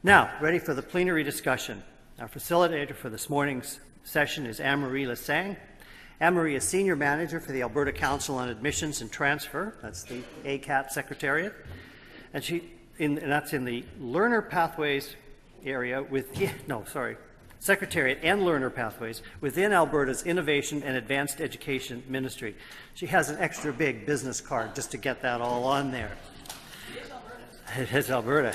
Now, ready for the plenary discussion. Our facilitator for this morning's session is Anne-Marie Lyseng. Anne-Marie is Senior Manager for the Alberta Council on Admissions and Transfer. That's the ACAT Secretariat. And that's in the Learner Pathways area Secretariat and Learner Pathways within Alberta's Innovation and Advanced Education Ministry. She has an extra big business card just to get that all on there. It is Alberta.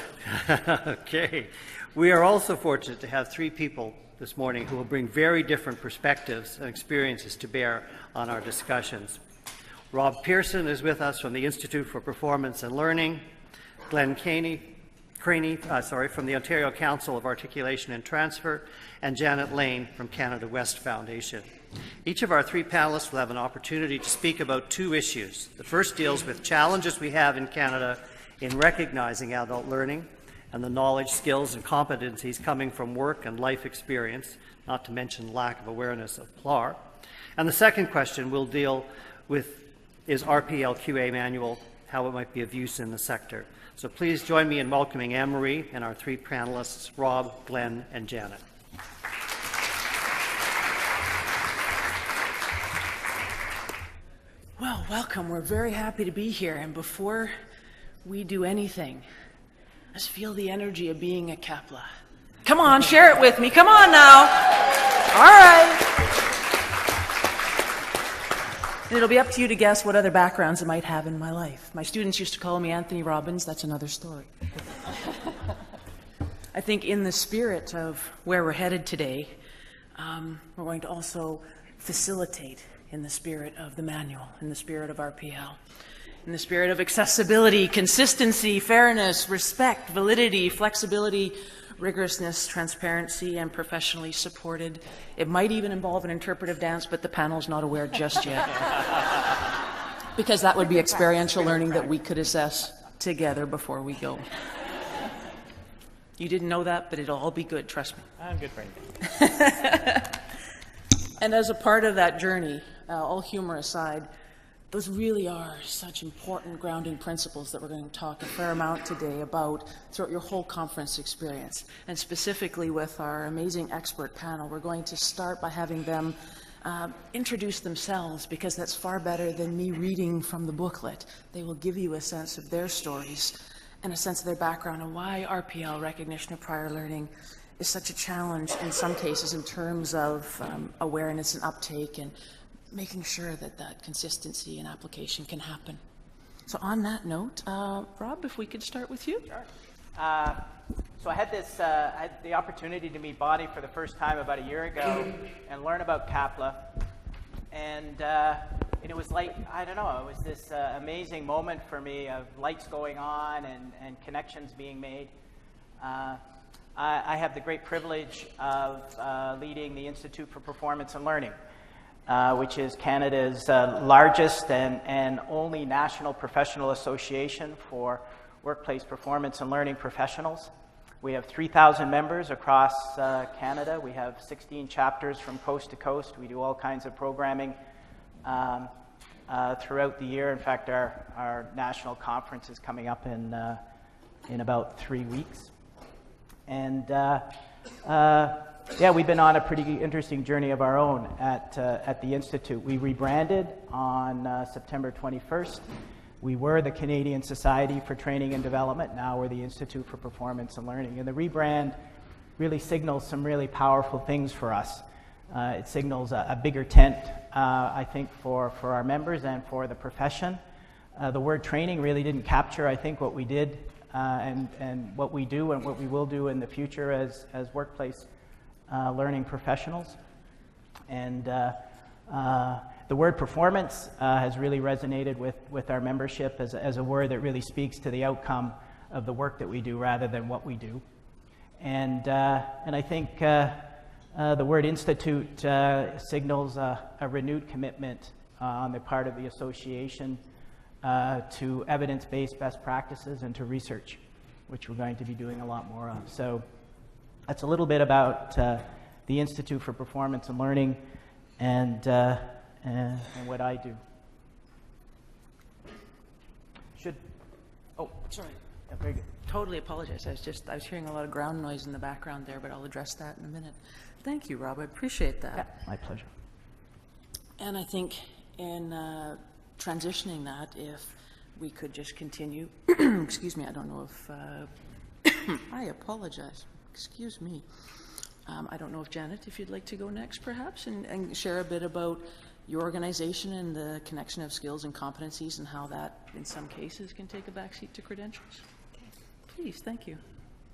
Okay. We are also fortunate to have three people this morning who will bring very different perspectives and experiences to bear on our discussions. Rob Pearson is with us from the Institute for Performance and Learning, Craney from the Ontario Council of Articulation and Transfer, and Janet Lane from Canada West Foundation. Each of our three panelists will have an opportunity to speak about two issues. The first deals with challenges we have in Canada in recognizing adult learning and the knowledge, skills, and competencies coming from work and life experience, not to mention lack of awareness of PLAR. And the second question we'll deal with is RPL QA manual, how it might be of use in the sector. So please join me in welcoming Anne-Marie and our three panelists, Rob, Glenn, and Janet. Well, welcome. We're very happy to be here. And before we do anything, let's feel the energy of being a Kapla. Come on, share it with me. Come on now. All right. And it'll be up to you to guess what other backgrounds I might have in my life. My students used to call me Anthony Robbins. That's another story. I think in the spirit of where we're headed today, we're going to also facilitate in the spirit of the manual, in the spirit of RPL, in the spirit of accessibility, consistency, fairness, respect, validity, flexibility, rigorousness, transparency, and professionally supported. It might even involve an interpretive dance, but the panel's not aware just yet. Because that would be experiential learning that we could assess together before we go. You didn't know that, but it'll all be good, trust me. I'm good for anything. And as a part of that journey, all humor aside, those really are such important grounding principles that we're going to talk a fair amount today about throughout your whole conference experience. And specifically with our amazing expert panel, we're going to start by having them introduce themselves, because that's far better than me reading from the booklet. They will give you a sense of their stories and a sense of their background and why RPL, recognition of prior learning, is such a challenge in some cases in terms of awareness and uptake and making sure that that consistency and application can happen. So on that note, Rob, if we could start with you. Sure. So I had the opportunity to meet Bonnie for the first time about a year ago and learn about CAPLA. And it was like, I don't know, it was this amazing moment for me of lights going on and connections being made. I have the great privilege of leading the Institute for Performance and Learning, which is Canada's largest and only national professional association for workplace performance and learning professionals. We have 3,000 members across Canada. We have 16 chapters from coast to coast. We do all kinds of programming throughout the year. In fact, our national conference is coming up in about 3 weeks. And yeah, we've been on a pretty interesting journey of our own at the Institute. We rebranded on September 21st. We were the Canadian Society for Training and Development. Now we're the Institute for Performance and Learning. And the rebrand really signals some really powerful things for us. It signals a bigger tent, I think, for our members and for the profession. The word training really didn't capture, I think, what we did and what we do and what we will do in the future as workplace learning professionals. And the word performance has really resonated with our membership as a word that really speaks to the outcome of the work that we do rather than what we do. And I think the word institute signals a renewed commitment on the part of the association to evidence-based best practices and to research, which we're going to be doing a lot more of. So that's a little bit about the Institute for Performance and Learning and what I do. Oh, sorry. Very good. Totally apologize. I was hearing a lot of ground noise in the background there, but I'll address that in a minute. Thank you, Rob. I appreciate that. Yeah, my pleasure. And I think in transitioning that, if we could just continue, excuse me, I don't know if, I apologize, excuse me. I don't know if Janet, if you'd like to go next perhaps and share a bit about your organization and the connection of skills and competencies and how that in some cases can take a backseat to credentials. Okay. Please, thank you.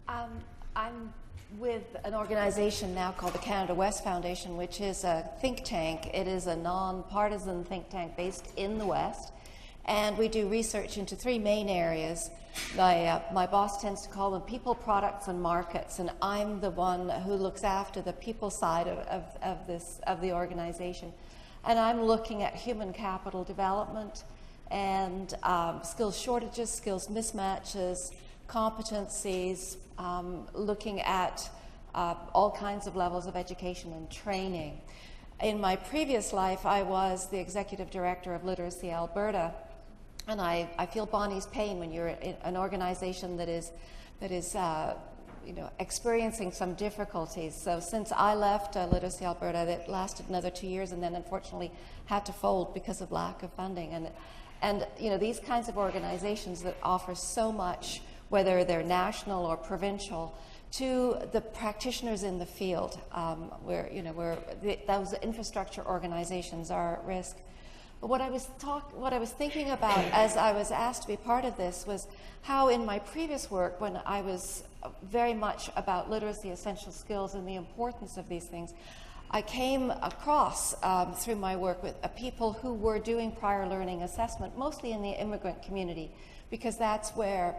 I'm with an organization now called the Canada West Foundation, which is a think tank. It is a non-partisan think tank based in the West, and we do research into three main areas. My boss tends to call them people, products, and markets, and I'm the one who looks after the people side of the organization. And I'm looking at human capital development and skills shortages, skills mismatches, competencies, looking at all kinds of levels of education and training. In my previous life, I was the executive director of Literacy Alberta, and I feel Bonnie's pain when you're in an organization that is experiencing some difficulties. So since I left Literacy Alberta, it lasted another 2 years, and then unfortunately had to fold because of lack of funding. And these kinds of organizations that offer so much, whether they're national or provincial, to the practitioners in the field, where those infrastructure organizations are at risk. But what I was thinking about as I was asked to be part of this was how in my previous work, when I was very much about literacy essential skills and the importance of these things, I came across through my work with people who were doing prior learning assessment, mostly in the immigrant community, because that's where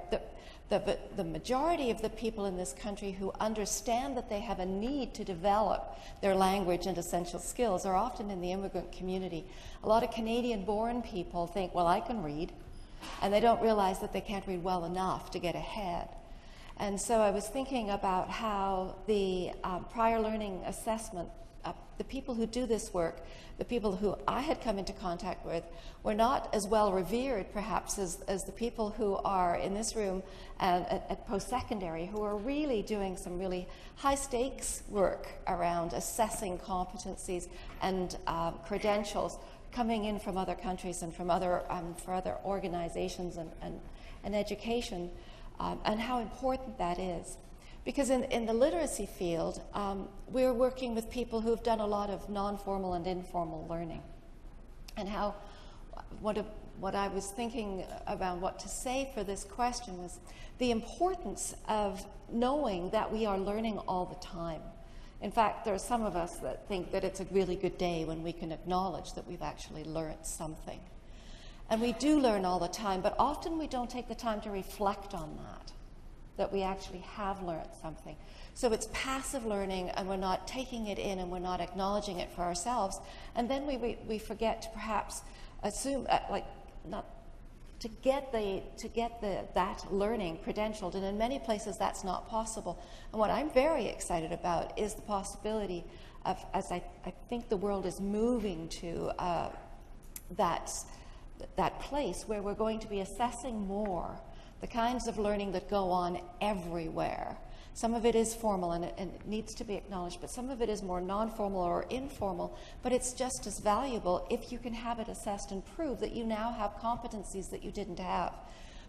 the majority of the people in this country who understand that they have a need to develop their language and essential skills are often in the immigrant community. A lot of Canadian-born people think, well, I can read, and they don't realize that they can't read well enough to get ahead. And so I was thinking about how the prior learning assessment, the people who do this work, the people who I had come into contact with, were not as well revered perhaps as the people who are in this room at post-secondary, who are really doing some really high-stakes work around assessing competencies and credentials coming in from other countries and from other organizations and education, and how important that is. Because in the literacy field, we're working with people who've done a lot of non-formal and informal learning. And what I was thinking about what to say for this question was the importance of knowing that we are learning all the time. In fact, there are some of us that think that it's a really good day when we can acknowledge that we've actually learned something. And we do learn all the time, but often we don't take the time to reflect on that we actually have learned something. So it's passive learning, and we're not taking it in and we're not acknowledging it for ourselves. And then we forget to perhaps assume, not to get that learning credentialed. And in many places that's not possible. And what I'm very excited about is the possibility of, as I think the world is moving to that place where we're going to be assessing more the kinds of learning that go on everywhere. Some of it is formal and it needs to be acknowledged, but some of it is more non-formal or informal, but it's just as valuable if you can have it assessed and prove that you now have competencies that you didn't have.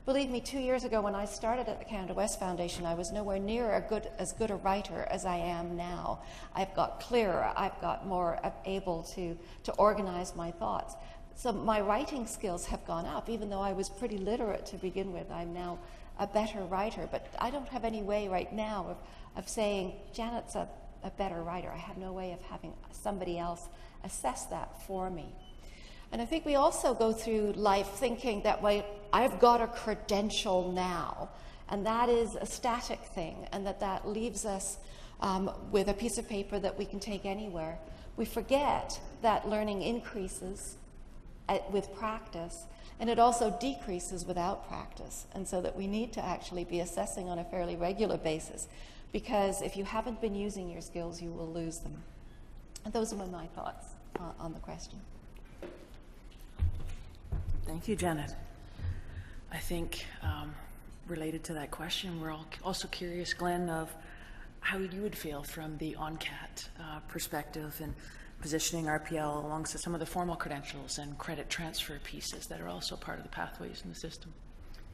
Believe me, 2 years ago when I started at the Canada West Foundation, I was nowhere near as good a writer as I am now. I've got clearer, I've got more able to organize my thoughts. So my writing skills have gone up, even though I was pretty literate to begin with. I'm now a better writer, but I don't have any way right now of saying, Janet's a better writer. I have no way of having somebody else assess that for me. And I think we also go through life thinking that, well, I've got a credential now, and that is a static thing, and that leaves us with a piece of paper that we can take anywhere. We forget that learning increases with practice, and it also decreases without practice, and so that we need to actually be assessing on a fairly regular basis, because if you haven't been using your skills, you will lose them. And those are my thoughts on the question. Thank you, Janet. I think related to that question, we're also curious, Glenn, of how you would feel from the ONCAT perspective and positioning RPL alongside some of the formal credentials and credit transfer pieces that are also part of the pathways in the system.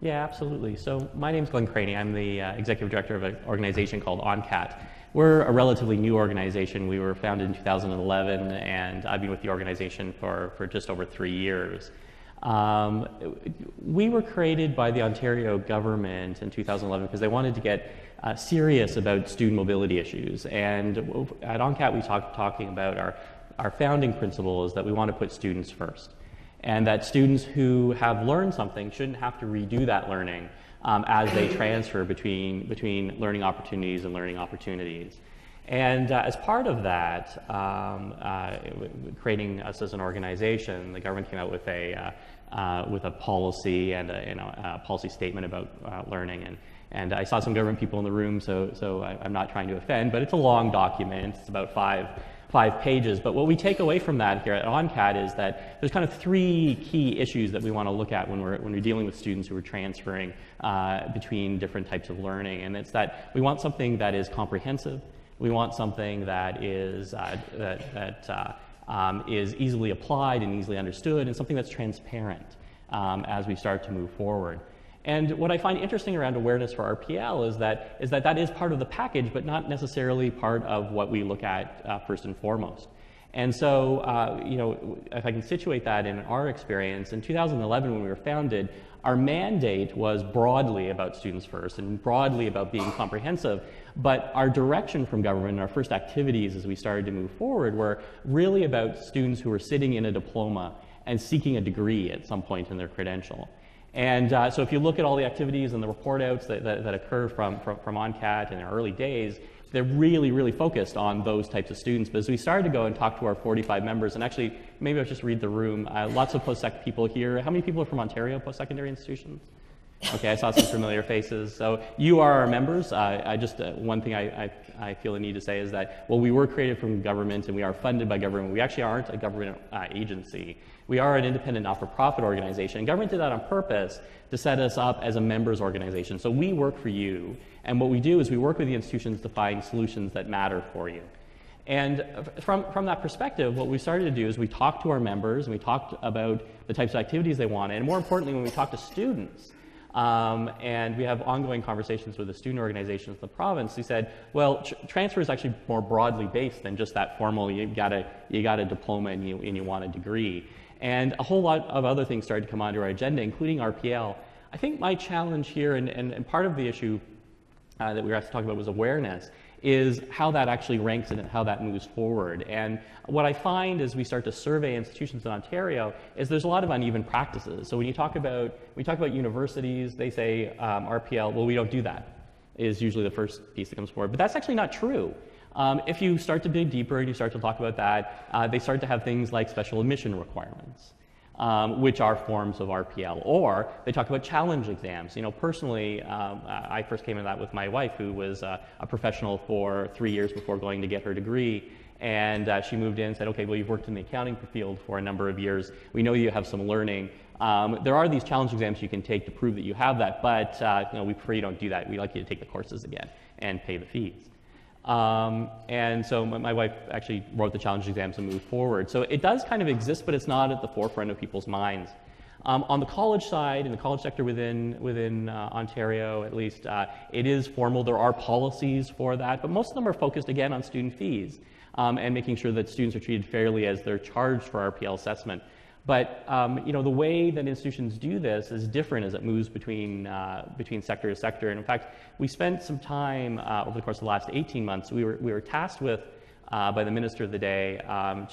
Yeah, absolutely. So my name's Glenn Craney. I'm the executive director of an organization called ONCAT. We're a relatively new organization. We were founded in 2011, and I've been with the organization for just over 3 years. We were created by the Ontario government in 2011 because they wanted to get serious about student mobility issues. And at ONCAT, we talking about our founding principle is that we want to put students first. And that students who have learned something shouldn't have to redo that learning as they transfer between learning opportunities and learning opportunities. And as part of that, creating us as an organization, the government came out with a policy and a policy statement about learning. And I saw some government people in the room, so I'm not trying to offend, but it's a long document. It's about five pages. But what we take away from that here at ONCAT is that there's kind of 3 key issues that we want to look at when we're dealing with students who are transferring between different types of learning. And it's that we want something that is comprehensive. We want something that is is easily applied and easily understood, and something that's transparent as we start to move forward. And what I find interesting around awareness for RPL is that is part of the package, but not necessarily part of what we look at first and foremost. And so, if I can situate that in our experience, in 2011 when we were founded, our mandate was broadly about students first and broadly about being comprehensive, but our direction from government and our first activities as we started to move forward were really about students who were sitting in a diploma and seeking a degree at some point in their credential. And so if you look at all the activities and the report outs that occur from ONCAT in the early days, they're really, really focused on those types of students. But as we started to go and talk to our 45 members, and actually, maybe I'll just read the room. Lots of post-sec people here. How many people are from Ontario post-secondary institutions? Okay, I saw some familiar faces. So you are our members. One thing I feel the need to say is that, well, we were created from government and we are funded by government. We actually aren't a government agency. We are an independent not-for-profit organization. And government did that on purpose to set us up as a members organization. So we work for you. And what we do is we work with the institutions to find solutions that matter for you. And from that perspective, what we started to do is we talked to our members and we talked about the types of activities they wanted. And more importantly, when we talked to students, and we have ongoing conversations with the student organizations in the province, we said, well, transfer is actually more broadly based than just that formal, you got a diploma and you want a degree. And a whole lot of other things started to come onto our agenda, including RPL. I think my challenge here, and part of the issue that we were asked to talk about was awareness, is how that actually ranks and how that moves forward. And what I find as we start to survey institutions in Ontario is there's a lot of uneven practices. So when you talk about universities, they say RPL, well, we don't do that, is usually the first piece that comes forward. But that's actually not true. If you start to dig deeper and you start to talk about that, they start to have things like special admission requirements, which are forms of RPL. Or they talk about challenge exams. You know, personally, I first came into that with my wife, who was a professional for 3 years before going to get her degree. And she moved in and said, okay, well, you've worked in the accounting field for a number of years. We know you have some learning. There are these challenge exams you can take to prove that you have that, but we prefer you don't do that. We like you to take the courses again and pay the fees. And so my wife actually wrote the challenge exams and moved forward. So it does kind of exist, but it's not at the forefront of people's minds. On the college side, in the college sector within Ontario, at least, it is formal. There are policies for that, but most of them are focused, again, on student fees and making sure that students are treated fairly as they're charged for RPL assessment. But the way that institutions do this is different as it moves between sector to sector. And in fact, we spent some time over the course of the last 18 months. We were tasked with by the minister of the day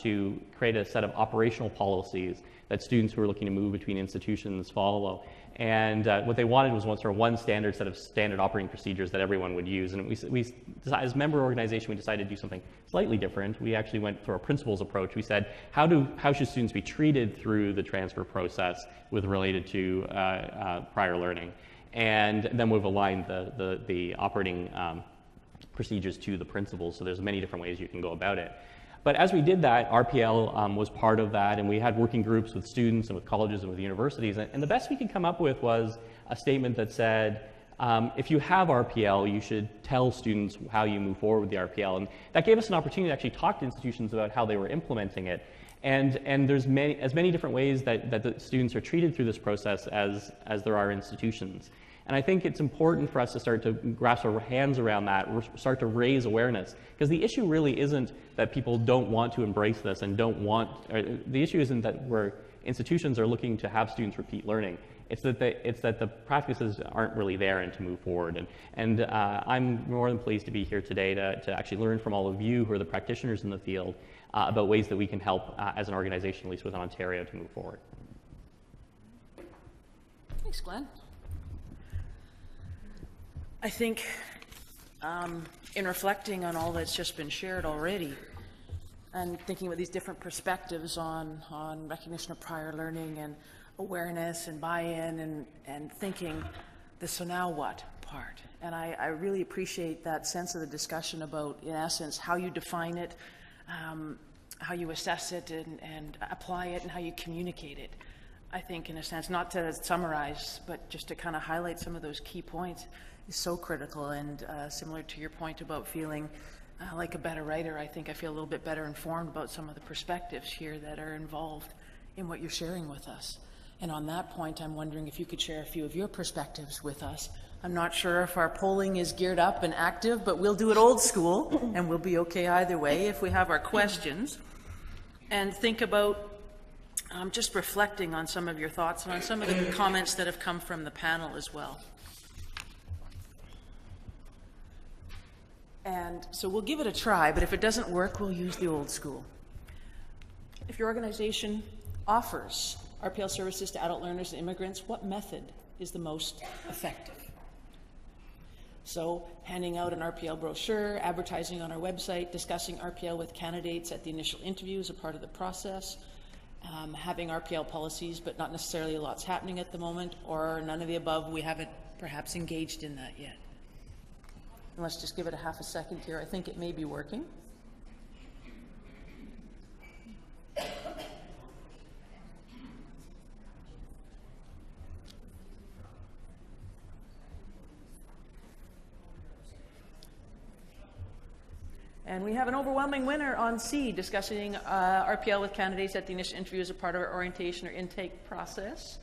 to create a set of operational policies that students who are looking to move between institutions follow. And what they wanted was one standard set of standard operating procedures that everyone would use. And we decided, as a member organization, we decided to do something slightly different. We actually went for a principles approach. We said, how should students be treated through the transfer process with related to prior learning? And then we've aligned the operating procedures to the principles. So there's many different ways you can go about it. But as we did that, RPL was part of that, and we had working groups with students and with colleges and with universities. And the best we could come up with was a statement that said, if you have RPL, you should tell students how you move forward with the RPL. And that gave us an opportunity to actually talk to institutions about how they were implementing it. And there's as many different ways that the students are treated through this process as there are institutions. And I think it's important for us to start to grasp our hands around that, start to raise awareness. Because the issue really isn't that people don't want to embrace this and don't want, the issue isn't that institutions are looking to have students repeat learning. It's that the practices aren't really there and to move forward. And I'm more than pleased to be here today to actually learn from all of you who are the practitioners in the field about ways that we can help as an organization, at least within Ontario, to move forward. Thanks, Glenn. I think in reflecting on all that's just been shared already and thinking about these different perspectives on recognition of prior learning and awareness and buy-in and thinking the so now what part. And I really appreciate that sense of the discussion about, in essence, how you define it, how you assess it and apply it, and how you communicate it. I think, in a sense, not to summarize, but just to kind of highlight some of those key points is so critical. And similar to your point about feeling like a better writer, I think I feel a little bit better informed about some of the perspectives here that are involved in what you're sharing with us. And on that point, I'm wondering if you could share a few of your perspectives with us. I'm not sure if our polling is geared up and active, but we'll do it old school, and we'll be okay either way if we have our questions. And think about just reflecting on some of your thoughts and on some of the comments that have come from the panel as well. And so we'll give it a try, but if it doesn't work, we'll use the old school. If your organization offers RPL services to adult learners and immigrants, what method is the most effective? So handing out an RPL brochure, advertising on our website, discussing RPL with candidates at the initial interview as a part of the process, having RPL policies, but not necessarily a lot's happening at the moment, or none of the above, we haven't perhaps engaged in that yet. And let's just give it a half a second here. I think it may be working. And we have an overwhelming winner on C, discussing RPL with candidates at the initial interview as a part of our orientation or intake process,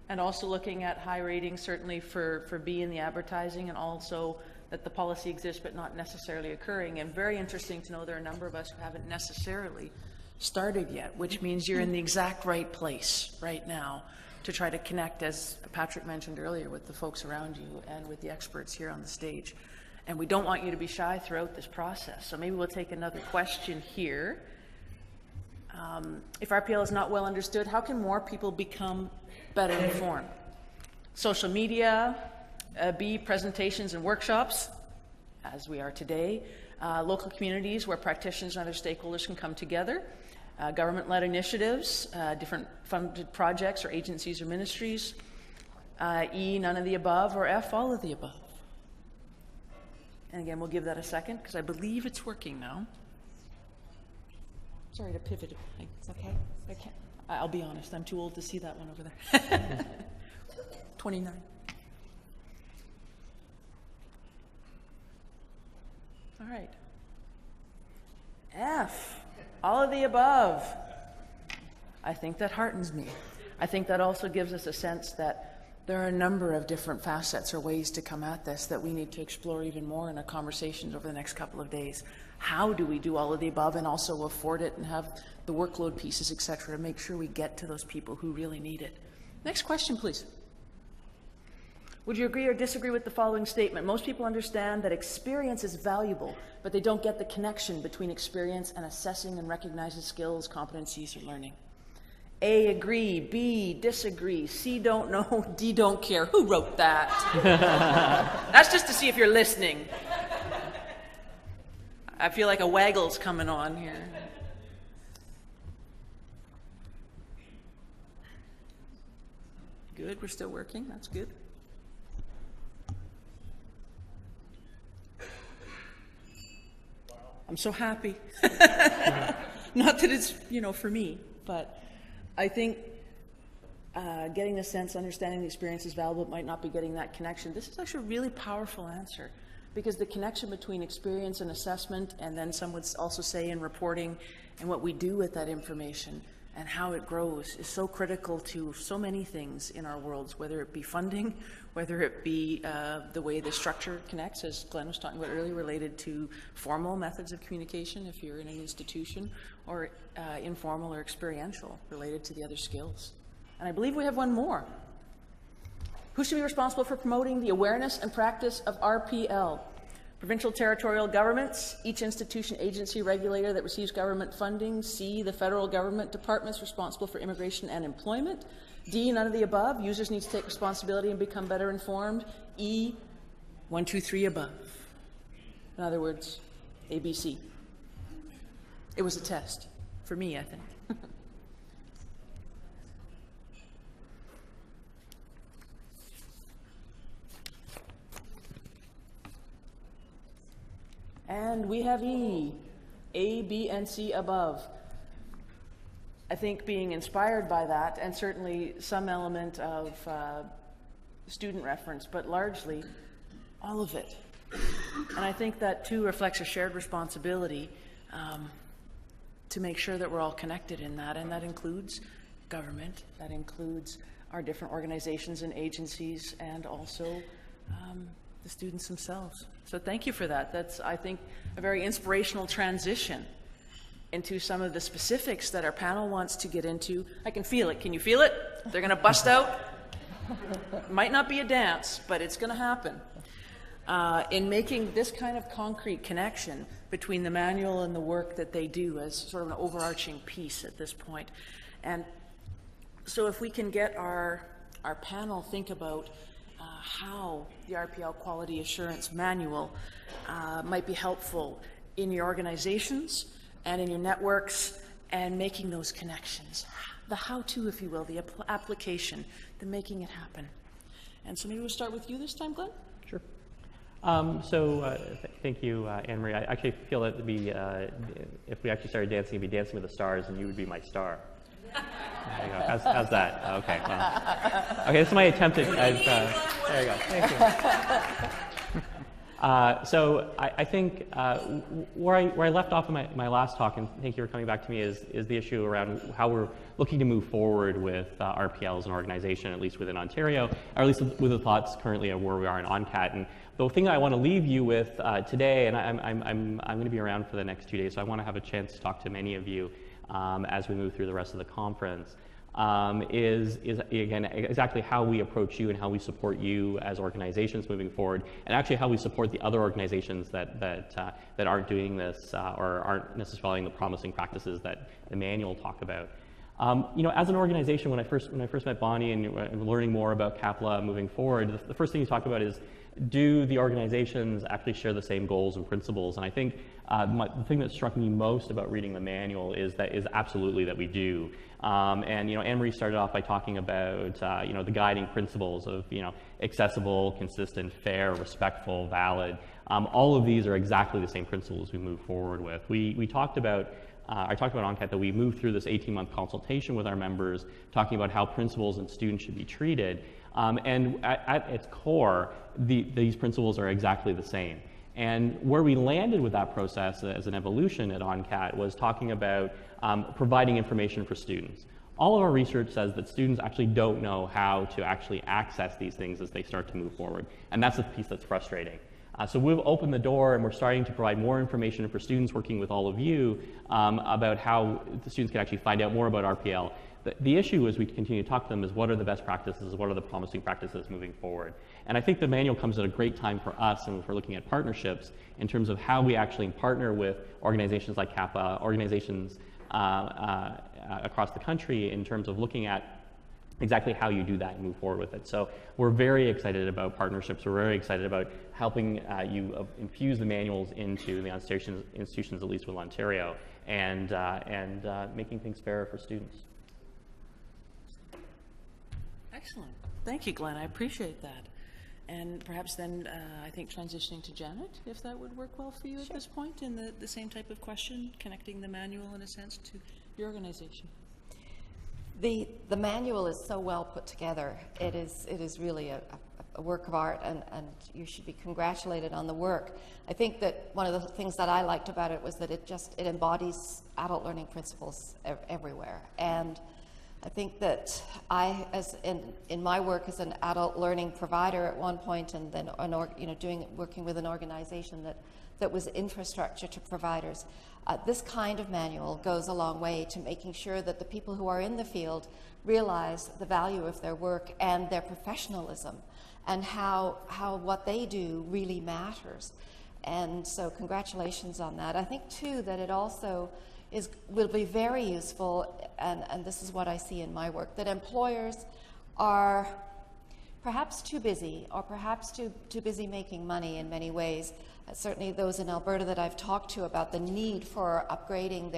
and also looking at high ratings certainly for B in the advertising, and also that the policy exists but not necessarily occurring. And very interesting to know there are a number of us who haven't necessarily started yet, which means you're in the exact right place right now to try to connect, as Patrick mentioned earlier, with the folks around you and with the experts here on the stage. And we don't want you to be shy throughout this process. So maybe we'll take another question here. If RPL is not well understood, how can more people become better informed? Social media, B, presentations and workshops, as we are today. Local communities where practitioners and other stakeholders can come together. Government-led initiatives, different funded projects or agencies or ministries. E, none of the above, or F, all of the above. And again, we'll give that a second because I believe it's working now. Sorry to pivot. It's okay. I'll be honest, I'm too old to see that one over there. 29. All right. F, all of the above. I think that heartens me. I think that also gives us a sense that there are a number of different facets or ways to come at this that we need to explore even more in our conversations over the next couple of days. How do we do all of the above and also afford it and have the workload pieces, et cetera, to make sure we get to those people who really need it? Next question, please. Would you agree or disagree with the following statement? Most people understand that experience is valuable, but they don't get the connection between experience and assessing and recognizing skills, competencies, or learning. A, agree. B, disagree. C, don't know. D, don't care. Who wrote that? That's just to see if you're listening. I feel like a waggle's coming on here. Good, we're still working. That's good. I'm so happy. Not that it's, for me, but I think getting the sense, understanding the experience is valuable, but might not be getting that connection. This is actually a really powerful answer, because the connection between experience and assessment, and then some would also say in reporting, and what we do with that information and how it grows is so critical to so many things in our worlds, whether it be funding, whether it be the way the structure connects, as Glenn was talking about earlier, related to formal methods of communication if you're in an institution, or informal or experiential related to the other skills. And I believe we have one more. Who should be responsible for promoting the awareness and practice of RPL? Provincial territorial governments, each institution, agency, regulator that receives government funding. C, the federal government departments responsible for immigration and employment. D, none of the above. Users need to take responsibility and become better informed. E, 1, 2, 3 above. In other words, ABC. It was a test for me, I think. And we have E, A, B, and C above. I think being inspired by that, and certainly some element of student reference, but largely all of it. And I think that too reflects a shared responsibility to make sure that we're all connected in that, and that includes government, that includes our different organizations and agencies, and also the students themselves. So thank you for that. That's, I think, a very inspirational transition into some of the specifics that our panel wants to get into. I can feel it. Can you feel it? They're going to bust out. Might not be a dance, but it's going to happen. In making this kind of concrete connection between the manual and the work that they do as sort of an overarching piece at this point. And so if we can get our panel think about how the RPL Quality Assurance Manual might be helpful in your organizations and in your networks, and making those connections. The how-to, if you will, the application, the making it happen. And so maybe we'll start with you this time, Glenn? Sure. Thank you, Anne-Marie. I actually feel that if we actually started dancing, it'd be Dancing with the Stars, and you would be my star. There you go. How's that? Okay. Well. Okay, this is my attempt at. There you go. Thank you. So I think where I left off in my last talk, and thank you for coming back to me, is the issue around how we're looking to move forward with RPL as an organization, at least within Ontario, or at least with the thoughts currently of where we are in ONCAT. And the thing that I want to leave you with today, and I'm going to be around for the next 2 days, so I want to have a chance to talk to many of you as we move through the rest of the conference, is again exactly how we approach you and how we support you as organizations moving forward, and actually how we support the other organizations that aren't doing this or aren't necessarily following the promising practices that the manual talk about. As an organization, when I first met Bonnie and learning more about CAPLA moving forward, the first thing you talk about is, do the organizations actually share the same goals and principles? And I think the thing that struck me most about reading the manual is absolutely that we do. Anne-Marie started off by talking about the guiding principles of accessible, consistent, fair, respectful, valid. All of these are exactly the same principles we move forward with. We talked about. I talked about ONCAT that we moved through this 18-month consultation with our members, talking about how principals and students should be treated. And at its core, these principles are exactly the same. And where we landed with that process as an evolution at ONCAT was talking about providing information for students. All of our research says that students actually don't know how to actually access these things as they start to move forward. And that's the piece that's frustrating. So we've opened the door and we're starting to provide more information for students, working with all of you about how the students can actually find out more about RPL. The issue as we continue to talk to them is, what are the best practices, what are the promising practices moving forward? And I think the manual comes at a great time for us, and if we're looking at partnerships in terms of how we actually partner with organizations like CAPA, organizations across the country, in terms of looking at exactly how you do that and move forward with it. So we're very excited about partnerships. We're very excited about helping you infuse the manuals into the institutions, at least with Ontario, and making things fairer for students. Excellent. Thank you, Glenn. I appreciate that. And perhaps then, I think transitioning to Janet, if that would work well for you at this point, in the same type of question, connecting the manual, in a sense, to your organization. The manual is so well put together. It is really a work of art, and you should be congratulated on the work. I think that one of the things that I liked about it was that it embodies adult learning principles everywhere. And I think that in my work as an adult learning provider at one point, and then working with an organization that was infrastructure to providers, this kind of manual goes a long way to making sure that the people who are in the field realize the value of their work and their professionalism, and how what they do really matters. And so congratulations on that. I think too that it also will be very useful, and this is what I see in my work, that employers are perhaps too busy, or perhaps too busy making money in many ways. Certainly those in Alberta that I've talked to about the need for upgrading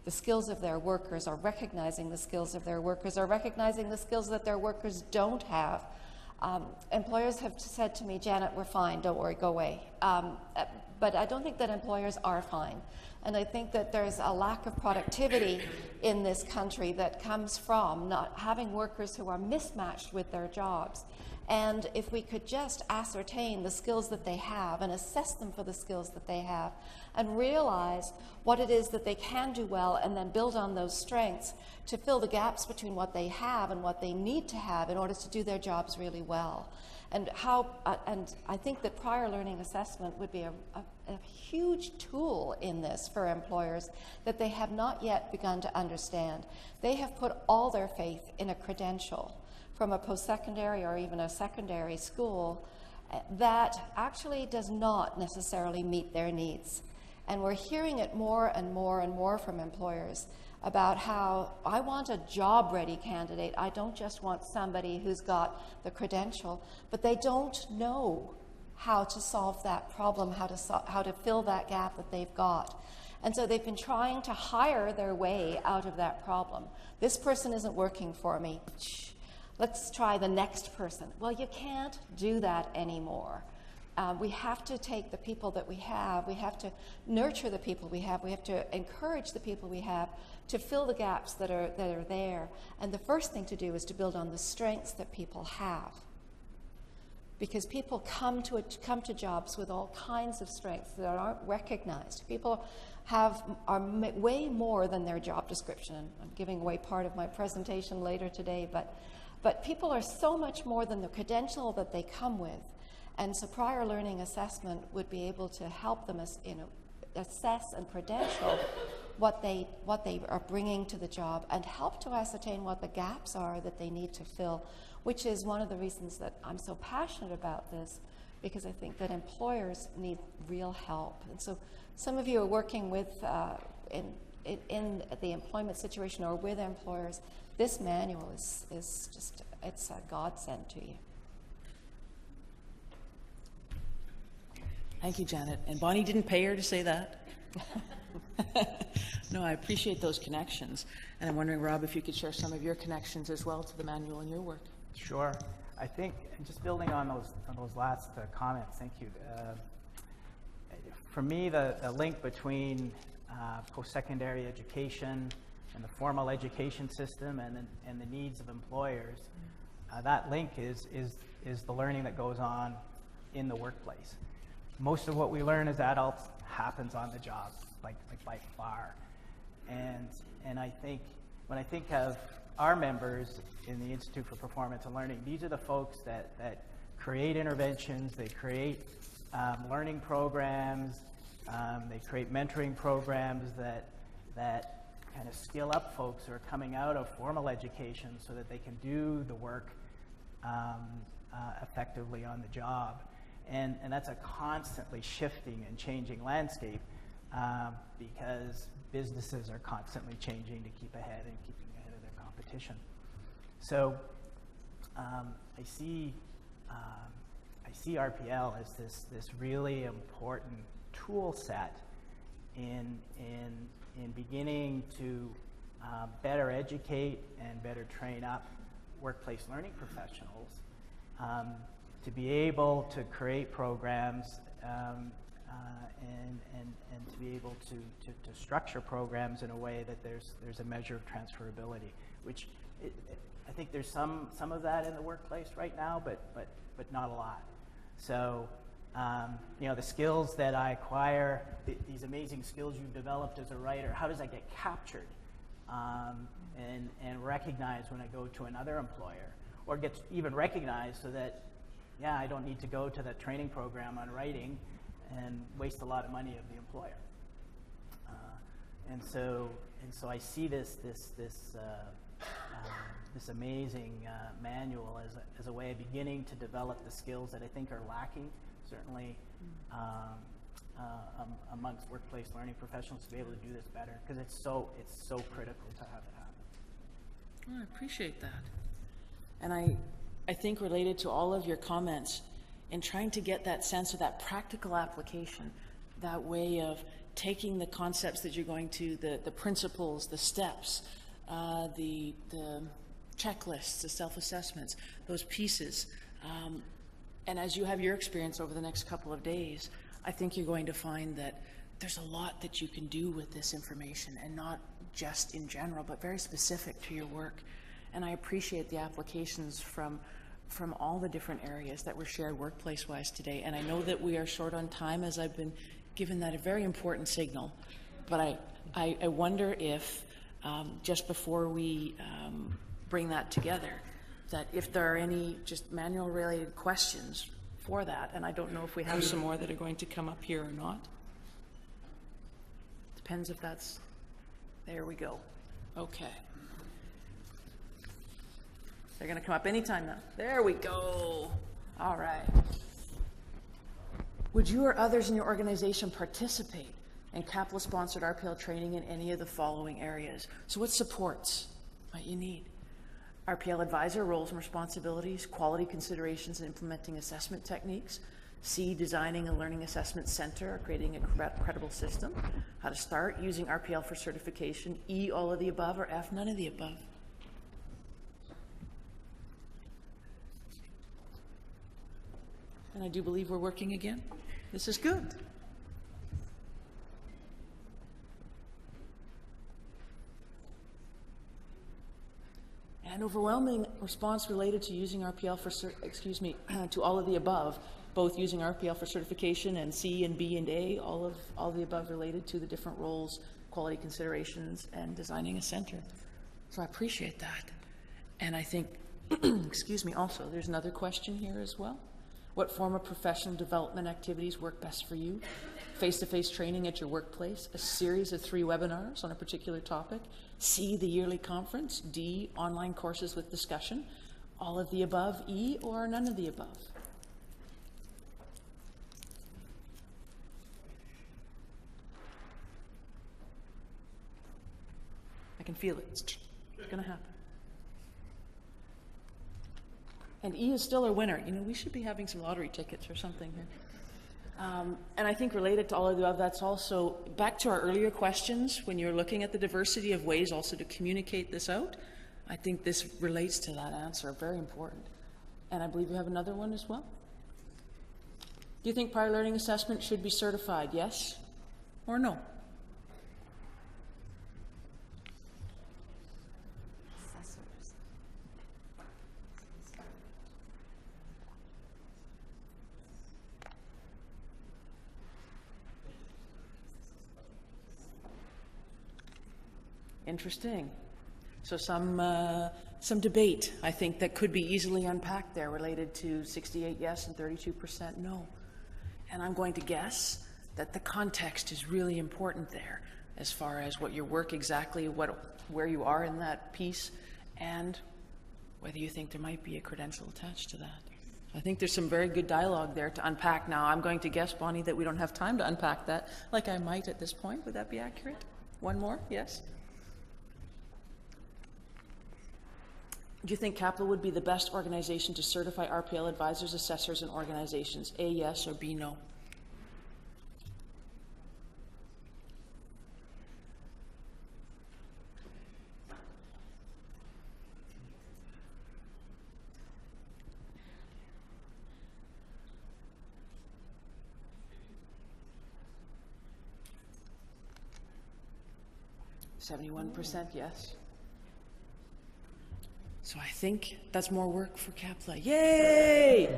the skills of their workers, or recognizing the skills of their workers, or recognizing the skills that their workers don't have. Employers have said to me, Janet, we're fine, don't worry, go away. But I don't think that employers are fine. And I think that there's a lack of productivity in this country that comes from not having workers who are mismatched with their jobs. And if we could just ascertain the skills that they have and assess them for the skills that they have, and realize what it is that they can do well, and then build on those strengths to fill the gaps between what they have and what they need to have in order to do their jobs really well. And I think that prior learning assessment would be a huge tool in this for employers that they have not yet begun to understand. They have put all their faith in a credential from a post-secondary or even a secondary school that actually does not necessarily meet their needs. And we're hearing it more and more and more from employers about how I want a job-ready candidate. I don't just want somebody who's got the credential, but they don't know how to solve that problem, how to fill that gap that they've got. And so they've been trying to hire their way out of that problem. This person isn't working for me. Let's try the next person. Well, you can't do that anymore. We have to take the people that we have, we have to nurture the people we have, we have to encourage the people we have to fill the gaps that are there. And the first thing to do is to build on the strengths that people have. Because people come to jobs with all kinds of strengths that aren't recognized. People are way more than their job description. I'm giving away part of my presentation later today, but people are so much more than the credential that they come with. And so prior learning assessment would be able to help them assess and credential what they are bringing to the job, and help to ascertain what the gaps are that they need to fill, which is one of the reasons that I'm so passionate about this, because I think that employers need real help. And so some of you are working with in the employment situation or with employers. This manual is just, it's a godsend to you. Thank you, Janet. And Bonnie didn't pay her to say that. No, I appreciate those connections. And I'm wondering, Rob, if you could share some of your connections as well to the manual in your work. Sure. I think, and just building on those last comments, thank you. For me, the link between post-secondary education and the formal education system and the needs of employers, that link is the learning that goes on in the workplace. Most of what we learn as adults happens on the job, like by far. And I think, when I think of our members in the Institute for Performance and Learning, these are the folks that create interventions, they create learning programs, they create mentoring programs that kind of skill up folks who are coming out of formal education so that they can do the work effectively on the job. And that's a constantly shifting and changing landscape because businesses are constantly changing to keep ahead and keeping ahead of their competition. So I see RPL as this really important tool set in beginning to better educate and better train up workplace learning professionals to be able to create programs and to be able to structure programs in a way that there's a measure of transferability, which I think there's some of that in the workplace right now, but not a lot. So, the skills that I acquire, these amazing skills you've developed as a writer, how does that get captured and recognized when I go to another employer, or gets even recognized so that, yeah, I don't need to go to that training program on writing and waste a lot of money of the employer. And so I see this amazing manual as a way of beginning to develop the skills that I think are lacking, certainly amongst workplace learning professionals, to be able to do this better, because it's so critical to have it happen. Oh, I appreciate that. And I think related to all of your comments, in trying to get that sense of that practical application, that way of taking the concepts that you're going to, the principles, the steps, the checklists, the self-assessments, those pieces. And as you have your experience over the next couple of days, I think you're going to find that there's a lot that you can do with this information, and not just in general, but very specific to your work. And I appreciate the applications from all the different areas that were shared workplace-wise today. And I know that we are short on time, as I've been given that a very important signal. But I wonder if, just before we bring that together, that if there are any just manual-related questions for that, and I don't know if we have some more that are going to come up here or not. Depends if that's, there we go. Okay. They're going to come up anytime now. There we go. All right. Would you or others in your organization participate in CAPLA-sponsored RPL training in any of the following areas? So what supports might you need? RPL advisor roles and responsibilities, quality considerations and implementing assessment techniques, C, designing a learning assessment center or creating a credible system, how to start using RPL for certification, E, all of the above, or F, none of the above. And I do believe we're working again. This is good. An overwhelming response related to using RPL for, to all of the above, both using RPL for certification and C and B and A, all of the above related to the different roles, quality considerations, and designing a center. So I appreciate that. And I think, also, there's another question here as well. What form of professional development activities work best for you? Face-to-face training at your workplace, a series of 3 webinars on a particular topic, C, the yearly conference, D, online courses with discussion, all of the above, E, or none of the above? I can feel it. It's going to happen. And E is still a winner. You know, we should be having some lottery tickets or something here. And I think related to all of the above, that's also back to our earlier questions, when you're looking at the diversity of ways also to communicate this out. I think this relates to that answer, very important. And I believe you have another one as well. Do you think prior learning assessment should be certified, yes or no? Interesting. So some debate, I think, that could be easily unpacked there, related to 68 yes and 32% no. And I'm going to guess that the context is really important there, as far as what your work exactly, where you are in that piece, and whether you think there might be a credential attached to that. I think there's some very good dialogue there to unpack. Now, I'm going to guess, Bonnie, that we don't have time to unpack that, like I might at this point. Would that be accurate? One more? Yes? Do you think CAPLA would be the best organization to certify RPL advisors, assessors, and organizations? A, yes, or B, no? 71% yes. So I think that's more work for CAPLA. Yay!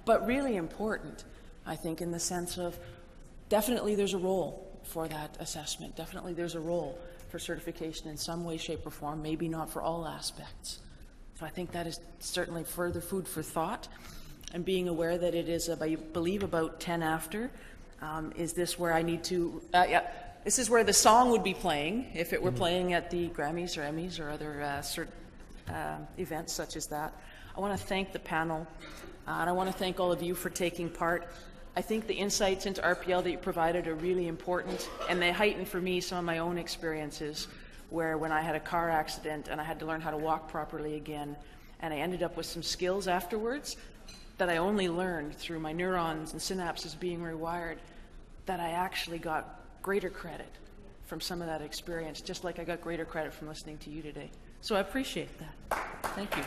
But really important, I think, in the sense of definitely there's a role for that assessment. Definitely there's a role for certification in some way, shape, or form, maybe not for all aspects. So I think that is certainly further food for thought. And being aware that it is, I believe, about 10 after. Is this where I need to, this is where the song would be playing, if it were playing at the Grammys or Emmys or other events such as that. I want to thank the panel, and I want to thank all of you for taking part. I think the insights into RPL that you provided are really important, and they heighten for me some of my own experiences, where when I had a car accident and I had to learn how to walk properly again, and I ended up with some skills afterwards that I only learned through my neurons and synapses being rewired, that I actually got greater credit from some of that experience, just like I got greater credit from listening to you today. So I appreciate that. Thank you.